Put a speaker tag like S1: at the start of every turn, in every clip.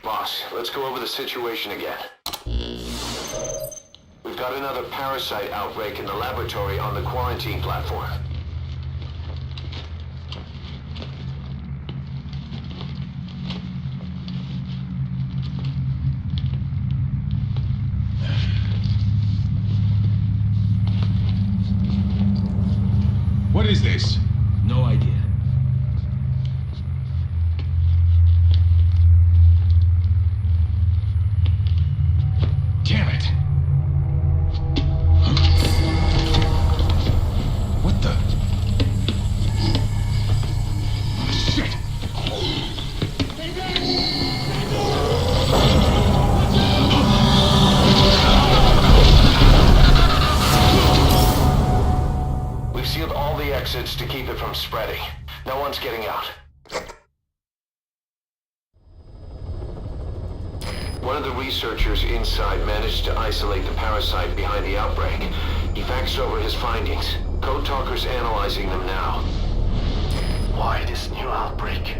S1: Boss, let's go over the situation again. We've got another parasite outbreak in the laboratory on the quarantine platform.
S2: What is this?
S3: No idea.
S2: Damn it! What the? Shit!
S1: We've sealed all the exits to keep it from spreading. No one's getting out. One of the researchers inside managed to isolate the parasite behind the outbreak. He faxed over his findings. Code Talker's analyzing them now.
S4: Why this new outbreak,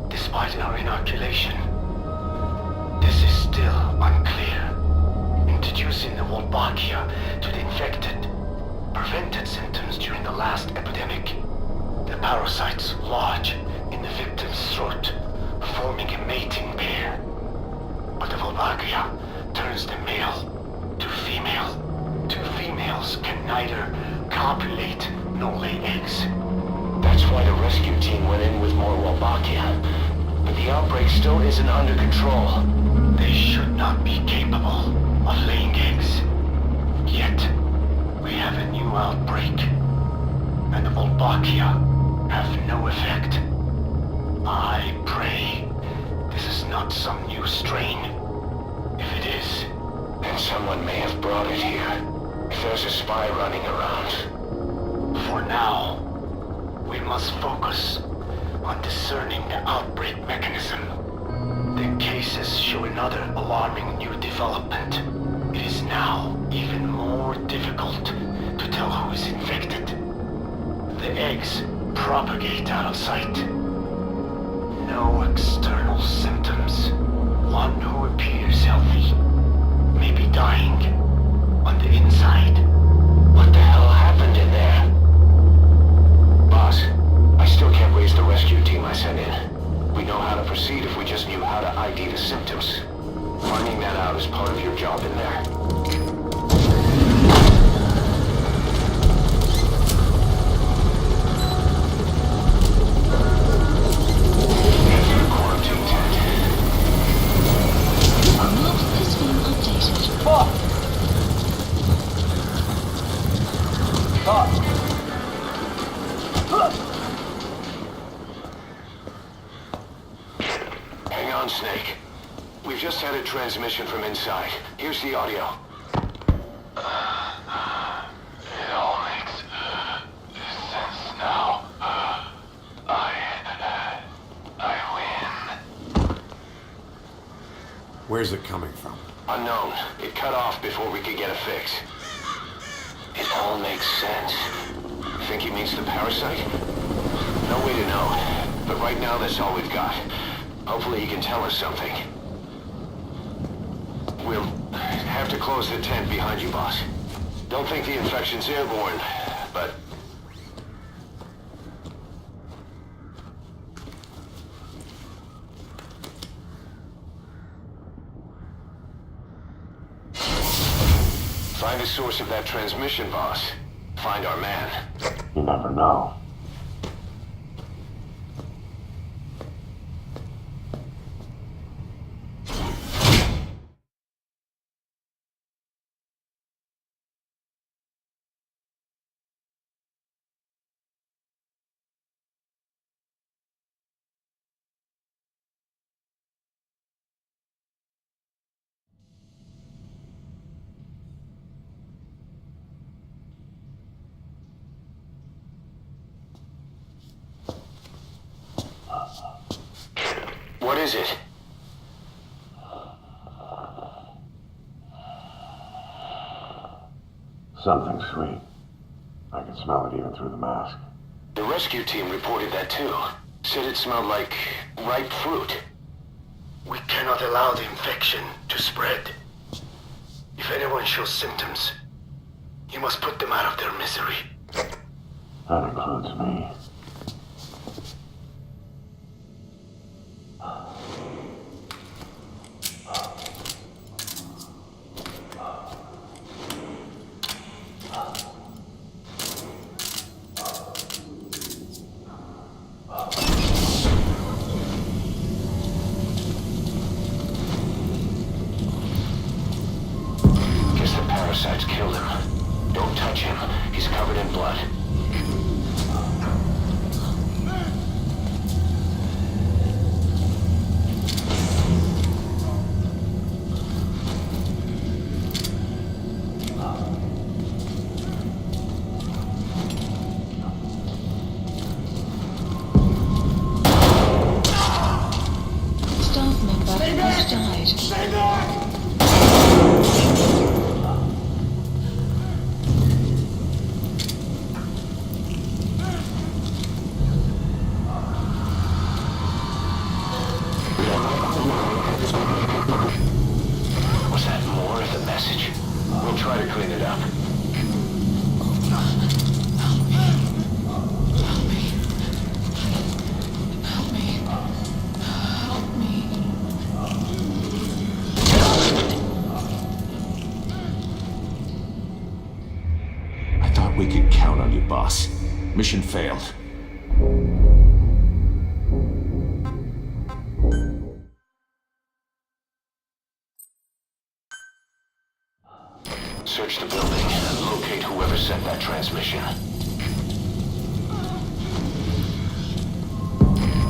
S4: despite our inoculation? This is still unclear. Introducing the Wolbachia to the infected prevented symptoms during the last epidemic. The parasites lodge in the victim's throat, forming a mating pair. But the Wolbachia turns the male to female. Two females can neither copulate nor lay eggs. That's why the rescue team went in with more Wolbachia. But the outbreak still isn't under control. They should not be capable of laying eggs. Yet, we have a new outbreak. And the Wolbachia have no effect. I pray this is not some new strain. If it is,
S1: then someone may have brought it here. If there's a spy running around.
S4: For now, we must focus on discerning the outbreak mechanism. The cases show another alarming new development. It is now even more difficult to tell who is infected. The eggs propagate out of sight. No external symptoms. One who appears healthy may be dying on the inside.
S1: What the hell happened in there? Boss, I still can't raise the rescue team I sent in. We know how to proceed if we just knew how to ID the symptoms. Finding that out is part of your job in there. Hang on, Snake. We've just had a transmission from inside. Here's the audio.
S5: It all makes sense now. I win.
S6: Where's it coming from?
S1: Unknown. It cut off before we could get a fix. It all makes sense. Think he means the parasite? No way to know. But right now, that's all we've got. Hopefully he can tell us something. We'll have to close the tent behind you, boss. Don't think the infection's airborne, but... Find the source of that transmission, boss. Find our man.
S6: You never know.
S1: What is it?
S6: Something sweet. I can smell it even through the mask.
S1: The rescue team reported that too. Said it smelled like ripe fruit.
S4: We cannot not allow the infection to spread. If anyone shows symptoms, you must put them out of their misery.
S6: That includes me.
S1: Guess the parasites killed him. Don't touch him. He's covered in blood.
S3: Staff member has died.
S4: Stay back!
S1: Was that more of the message? We'll try to clean it up.
S2: I thought we could count on you, boss. Mission failed.
S1: Search the building and locate whoever sent that transmission.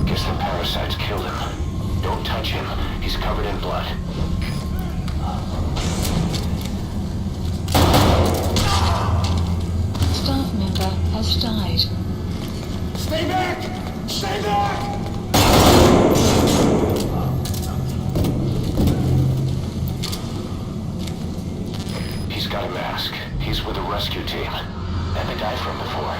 S1: Guess the parasites killed him. Don't touch him. He's covered in blood.
S3: Staff member has died.
S4: Stay back! Stay back!
S1: He's got a mask. He's with a rescue team. And the guy from before.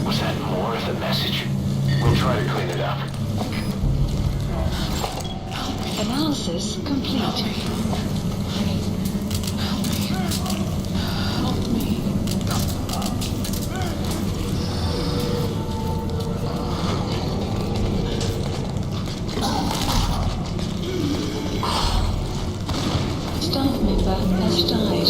S1: Was that more of the message? We'll try to clean it up.
S3: Analysis complete. Staff member has died.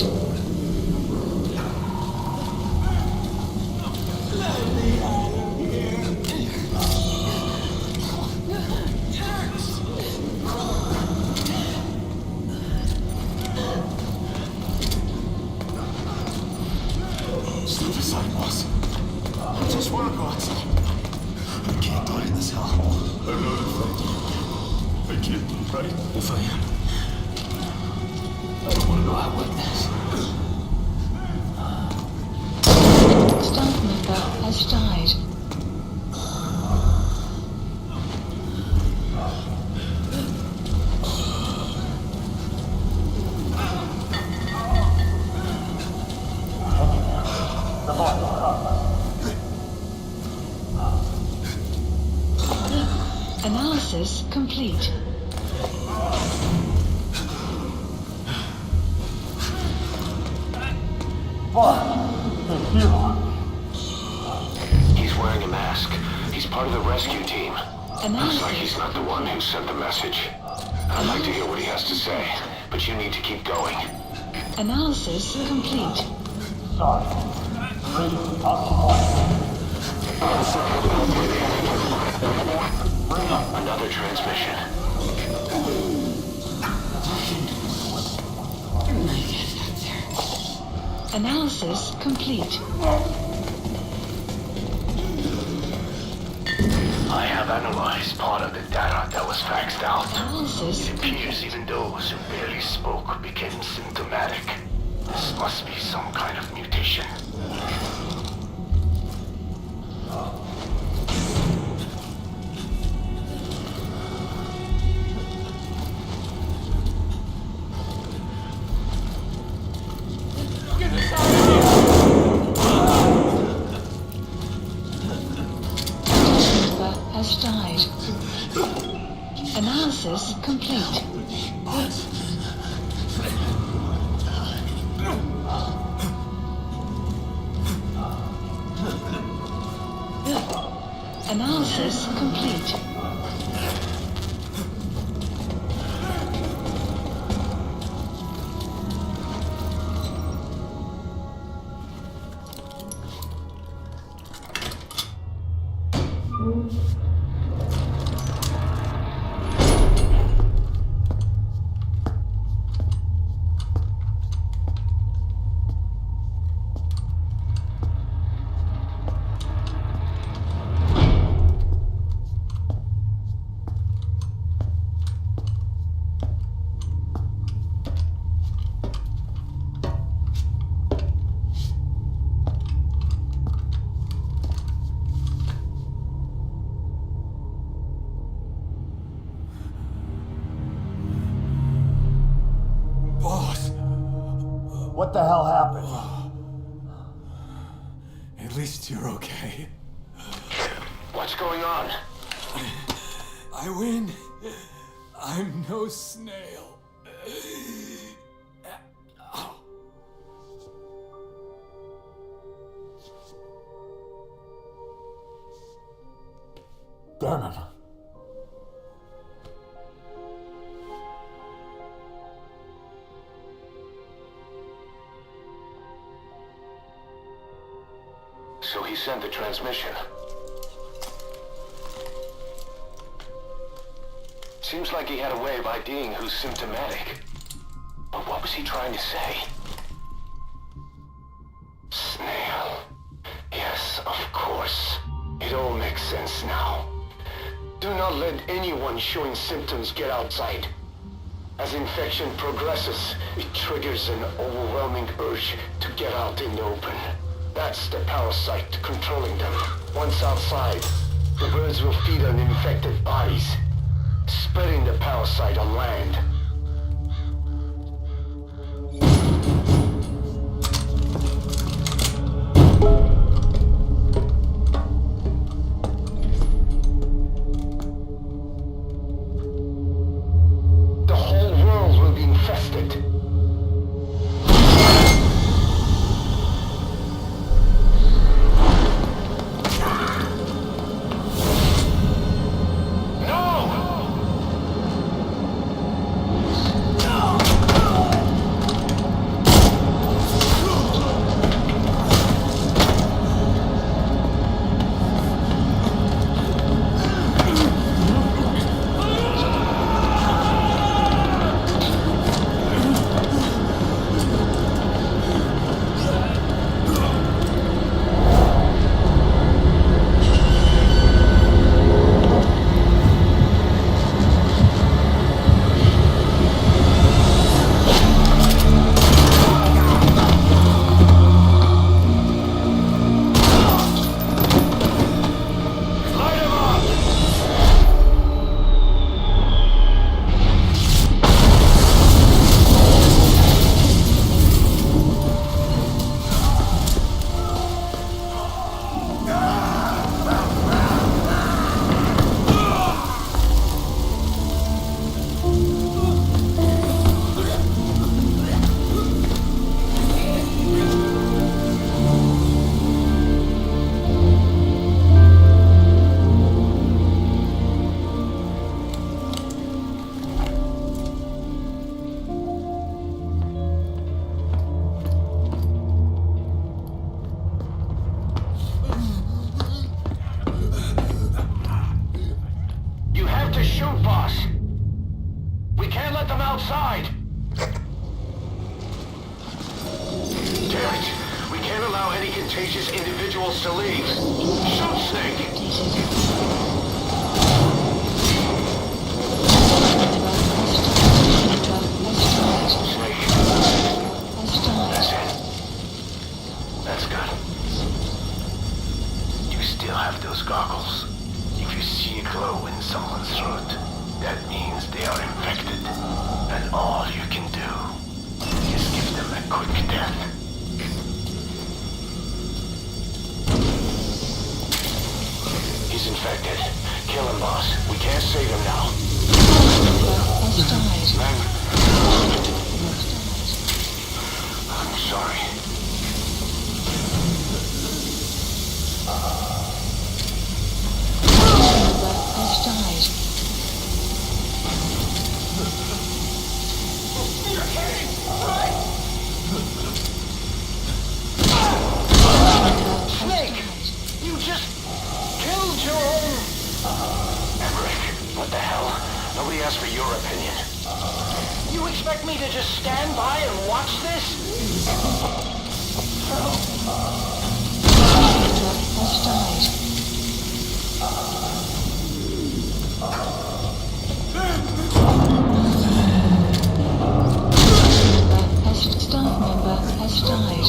S2: Step aside, boss. I just want to go outside. I can't die in this hell. I'm not affected. I can't be right. If I am, I don't want to go out like this.
S3: Staff member has died. Analysis complete.
S1: He's wearing a mask. He's part of the rescue team. Looks like he's not the one who sent the message. I'd like to hear what he has to say, but you need to keep going.
S3: Analysis complete.
S1: Another transmission.
S3: Analysis complete.
S4: I have analyzed part of the data that was faxed out.
S3: Analysis
S4: It appears even those who barely spoke became symptomatic. This must be some kind of mutation.
S3: Analysis complete. Analysis complete.
S2: Boss,
S7: What the hell happened?
S2: at least you're okay.
S1: What's going on?
S2: I win. I'm no snail.
S7: Damn it.
S1: So he sent the transmission. Seems like he had a way of IDing who's symptomatic. But what was he trying to say? Snail. Yes, of course. It all makes sense now. Do not let anyone showing symptoms get outside. As infection progresses, it triggers an overwhelming urge to get out in the open. That's the parasite controlling them. Once outside, the birds will feed on infected bodies, spreading the parasite on land. The whole world will be infested. Shoot, boss! We can't let them outside! Damn it! We can't allow any contagious individuals to leave. Shoot, Snake! Snake. That's it. That's good. You still have those goggles. If you see a glow in someone's throat, that means they are infected. And all you can do is give them a quick death. He's infected. Kill him, boss. We can't save him now.
S3: Has died.
S1: Man, I'm sorry.
S3: Has died.
S4: Snake! You just killed your own...
S1: Emmerich, what the hell? Nobody asked for your opinion.
S4: You expect me to just stand by and watch this?
S3: Has died. Staff member has died.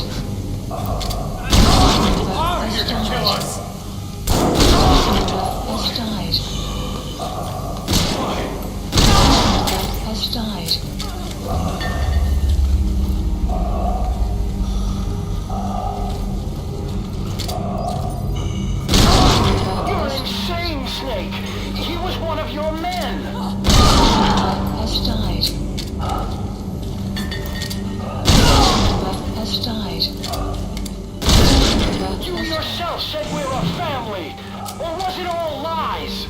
S2: Are here to kill us!
S3: Has died. Has died.
S4: You're insane, Snake! He was one of your men!
S3: Has died. Has died.
S4: You yourself said we're a family! Or was it all lies?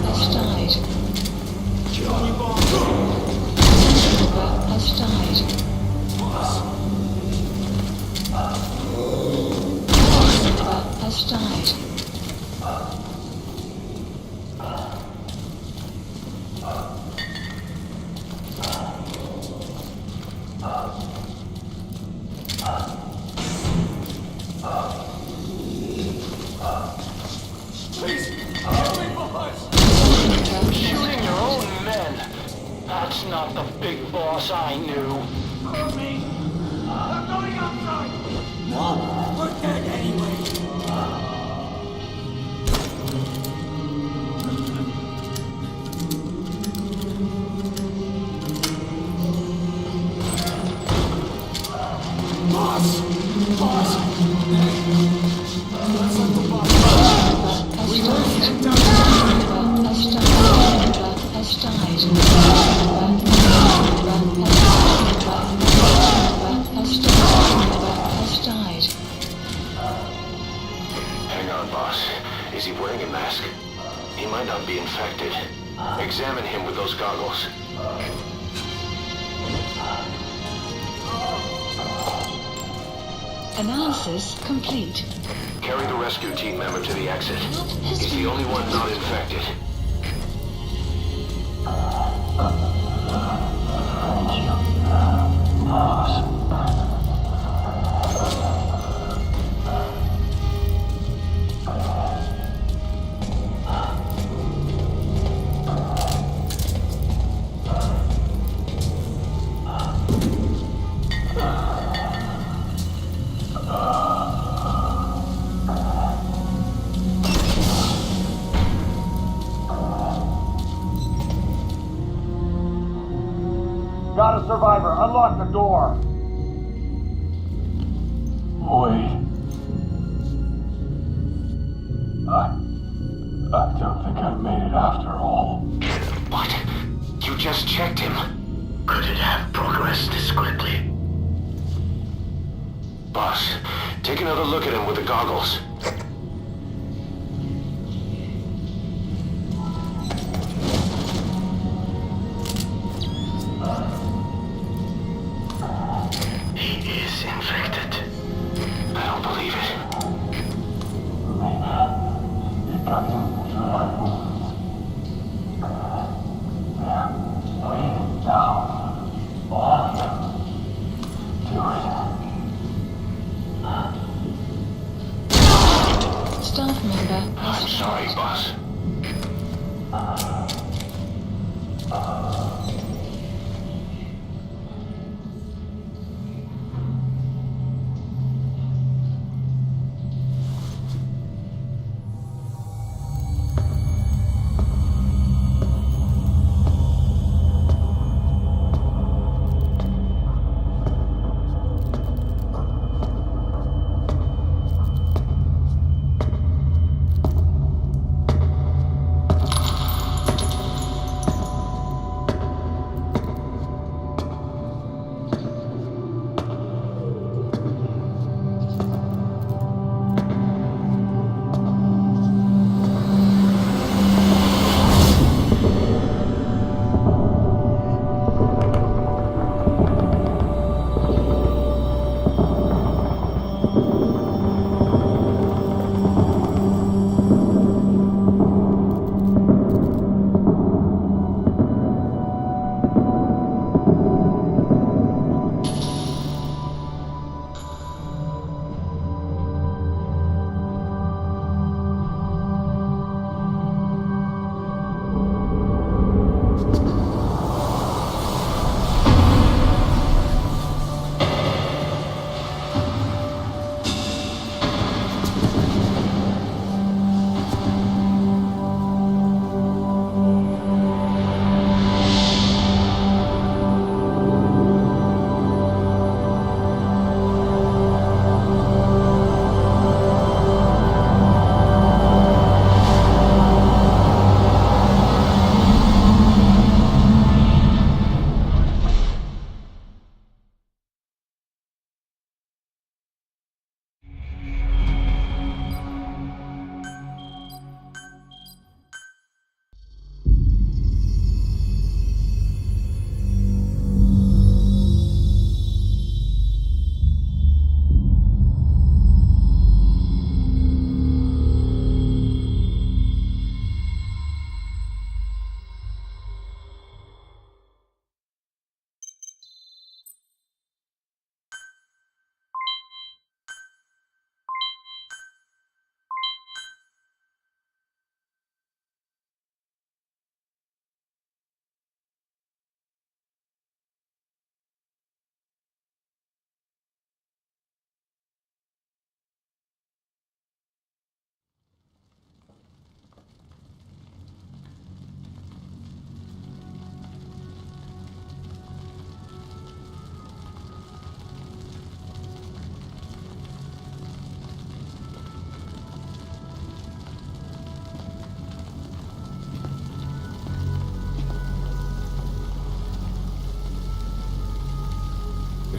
S3: Has died. Has died. Has died.
S2: Please, kill me, boss!
S4: Shooting your own men! That's not the big boss I knew.
S2: Hurt me! I'm going outside! No, we're dead anyway! Boss! Boss! Let's let the boss go! We lose him down!
S3: Has died. Has died. Has died.
S1: Hang on, boss. Is he wearing a mask? He might not be infected. Examine him with those goggles.
S3: Analysis complete.
S1: Carry the rescue team member to the exit. He's the only one not infected.
S7: Got a survivor. Unlock the door.
S6: Wait. I don't think I made it after all.
S1: What? You just checked him?
S4: Could it have progressed this quickly?
S1: Boss, take another look at him with the goggles.
S4: He is infected.
S1: I don't believe it.
S6: It got in through my wounds. Then weighted down on to it.
S3: Staff member
S1: I'm sorry, boss.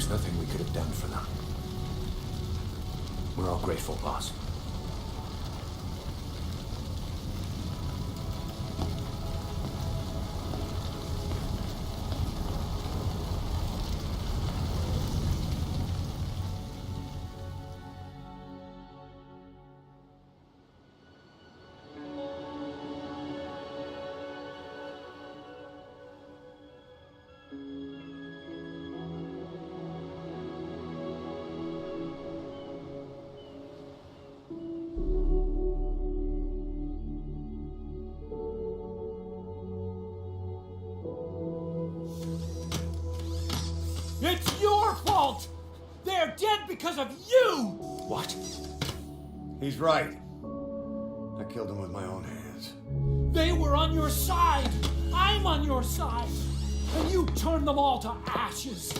S1: There's nothing we could have done for them. We're all grateful, boss.
S8: It's your fault! They're dead because of you!
S1: What?
S2: He's right. I killed him with my own hands.
S8: They were on your side! I'm on your side! And you turned them all to ashes!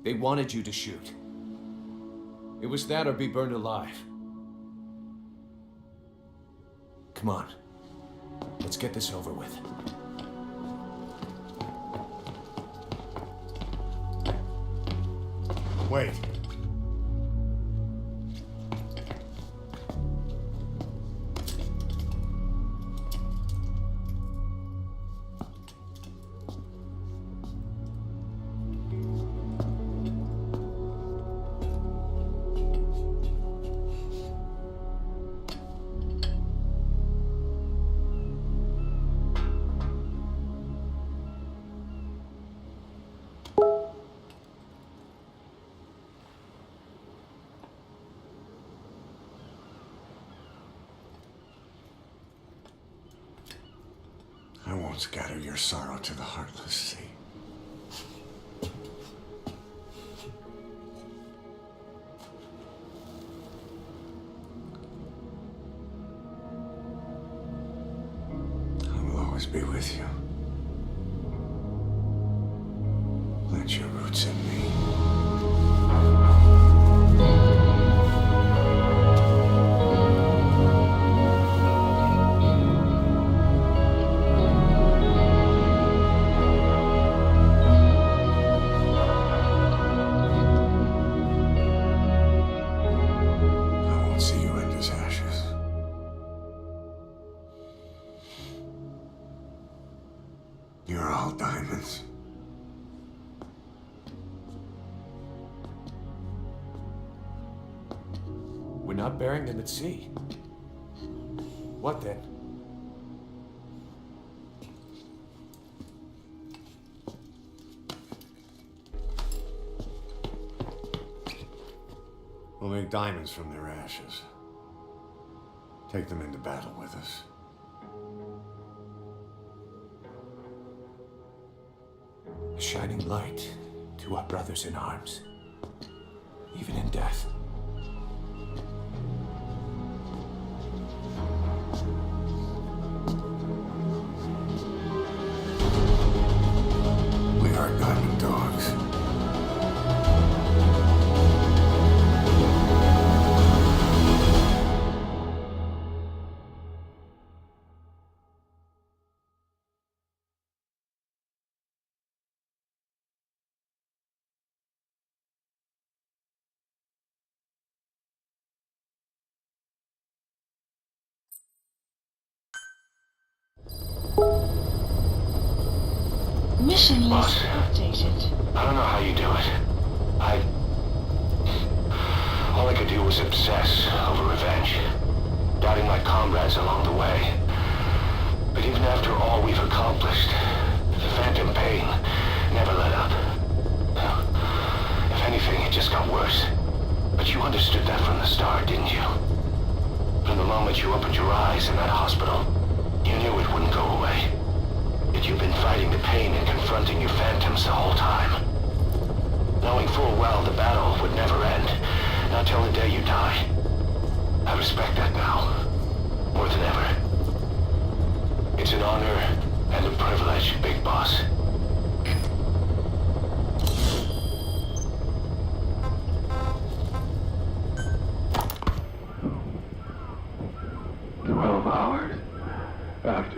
S1: They wanted you to shoot. It was that or be burned alive. Come on. Let's get this over with.
S2: Wait. I won't scatter your sorrow to the heartless sea. I will always be with you. Plant your roots in me. You're all diamonds.
S1: We're not burying them at sea. What then?
S2: We'll make diamonds from their ashes. Take them into battle with us.
S1: A shining light to our brothers in arms, even in death.
S2: We are diamond dogs.
S3: Mission list
S1: Boss.
S3: updated.
S1: I don't know how you do it. All I could do was obsess over revenge, doubting my comrades along the way. But even after all we've accomplished, the phantom pain never let up. If anything, it just got worse. But you understood that from the start, didn't you? From the moment you opened your eyes in that hospital, you knew it wouldn't go away. That you've been fighting the pain and confronting your phantoms the whole time. Knowing full well the battle would never end, not till the day you die. I respect that now, more than ever. It's an honor and a privilege, Big Boss.
S5: "12 hours after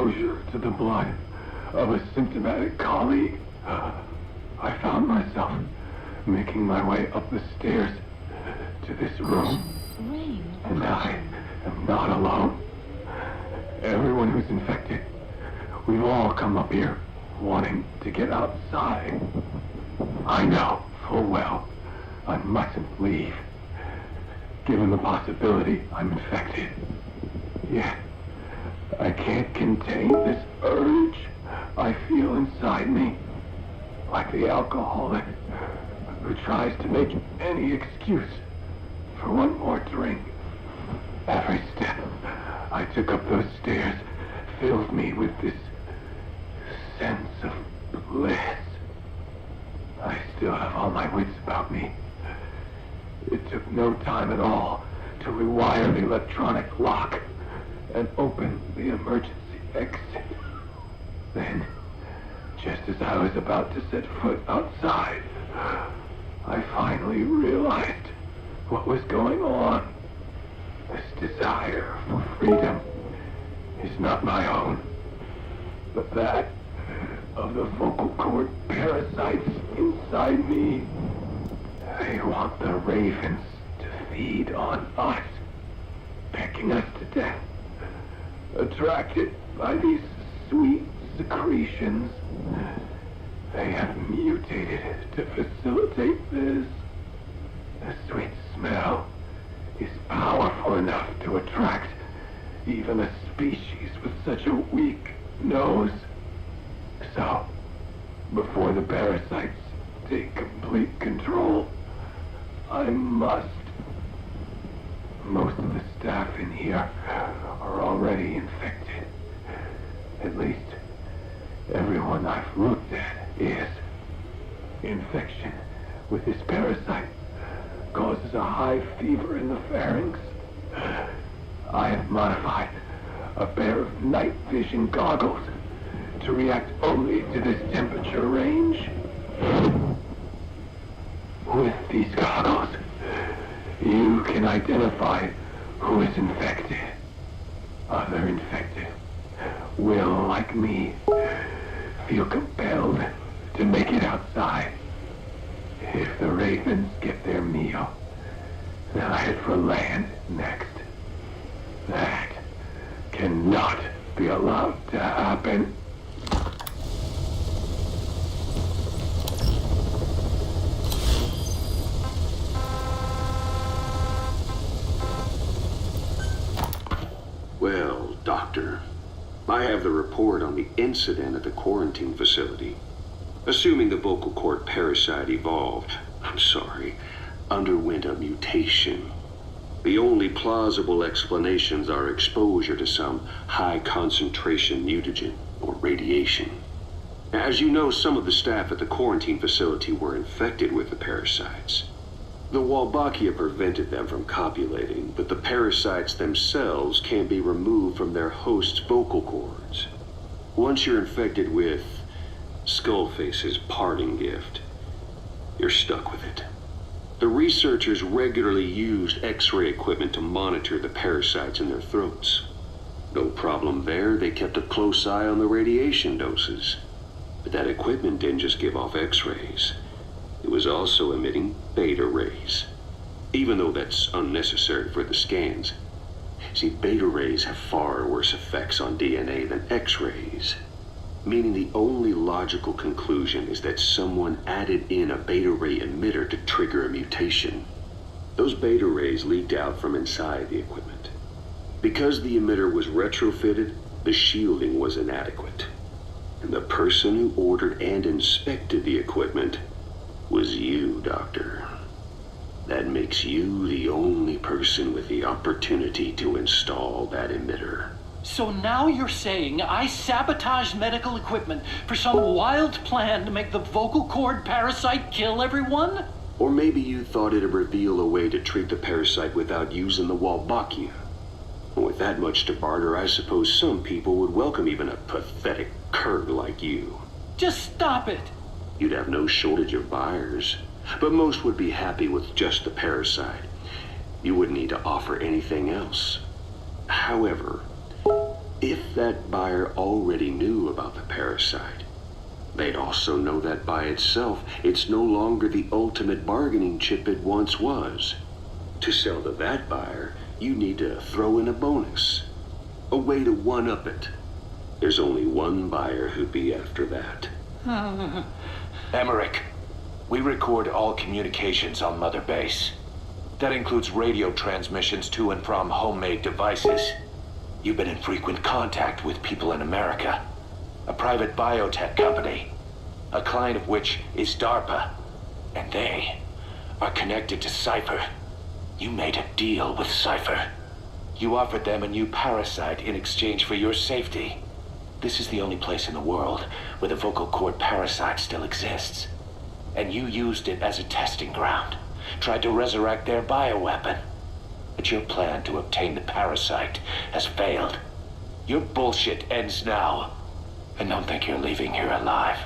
S5: exposure to the blood of a symptomatic colleague, I found myself making my way up the stairs to this room.
S3: Rain.
S5: And I am not alone. Everyone who's infected, we've all come up here wanting to get outside. I know full well I mustn't leave, given the possibility I'm infected. Yet, I can't contain this urge I feel inside me, like the alcoholic who tries to make any excuse for one more drink. Every step I took up those stairs filled me with this sense of bliss. I still have all my wits about me. It took no time at all to rewire the electronic lock and open the emergency exit. Then, just as I was about to set foot outside, I finally realized what was going on. This desire for freedom is not my own, but that of the vocal cord parasites inside me. They want the ravens to feed on us, pecking us to death. Attracted by these sweet secretions, they have mutated to facilitate this. The sweet smell is powerful enough to attract even a species with such a weak nose. So, before the parasites take complete control, I must. Most of the staff in here are already infected. At least, everyone I've looked at is. Infection with this parasite causes a high fever in the pharynx. I have modified a pair of night vision goggles to react only to this temperature range. With these goggles, you can identify who is infected. Other infected will, like me, feel compelled to make it outside. If the ravens get their meal, they'll head for land next. That cannot be allowed to happen.
S9: Well, Doctor, I have the report on the incident at the quarantine facility. Assuming the vocal cord parasite underwent a mutation. The only plausible explanations are exposure to some high concentration mutagen or radiation. As you know, some of the staff at the quarantine facility were infected with the parasites. The Wolbachia prevented them from copulating, but the parasites themselves can be removed from their host's vocal cords. Once you're infected with Skullface's parting gift, you're stuck with it. The researchers regularly used X-ray equipment to monitor the parasites in their throats. No problem there, they kept a close eye on the radiation doses. But that equipment didn't just give off X-rays. It was also emitting beta rays, even though that's unnecessary for the scans. See, beta rays have far worse effects on DNA than X-rays, meaning the only logical conclusion is that someone added in a beta ray emitter to trigger a mutation. Those beta rays leaked out from inside the equipment. Because the emitter was retrofitted, the shielding was inadequate. And the person who ordered and inspected the equipment was you, Doctor. That makes you the only person with the opportunity to install that emitter.
S8: So now you're saying I sabotaged medical equipment for some wild plan to make the vocal cord parasite kill everyone?
S9: Or maybe you thought it'd reveal a way to treat the parasite without using the Wolbachia. With that much to barter, I suppose some people would welcome even a pathetic cur like you.
S8: Just stop it!
S9: You'd have no shortage of buyers, but most would be happy with just the parasite. You wouldn't need to offer anything else. However, if that buyer already knew about the parasite, they'd also know that by itself, it's no longer the ultimate bargaining chip it once was. To sell to that buyer, you need to throw in a bonus. A way to one-up it. There's only one buyer who'd be after that.
S1: Emmerich, we record all communications on Mother Base. That includes radio transmissions to and from homemade devices. You've been in frequent contact with people in America. A private biotech company. A client of which is DARPA. And they are connected to Cypher. You made a deal with Cypher. You offered them a new parasite in exchange for your safety. This is the only place in the world where the vocal cord parasite still exists. And you used it as a testing ground. Tried to resurrect their bioweapon. But your plan to obtain the parasite has failed. Your bullshit ends now. And don't think you're leaving here alive.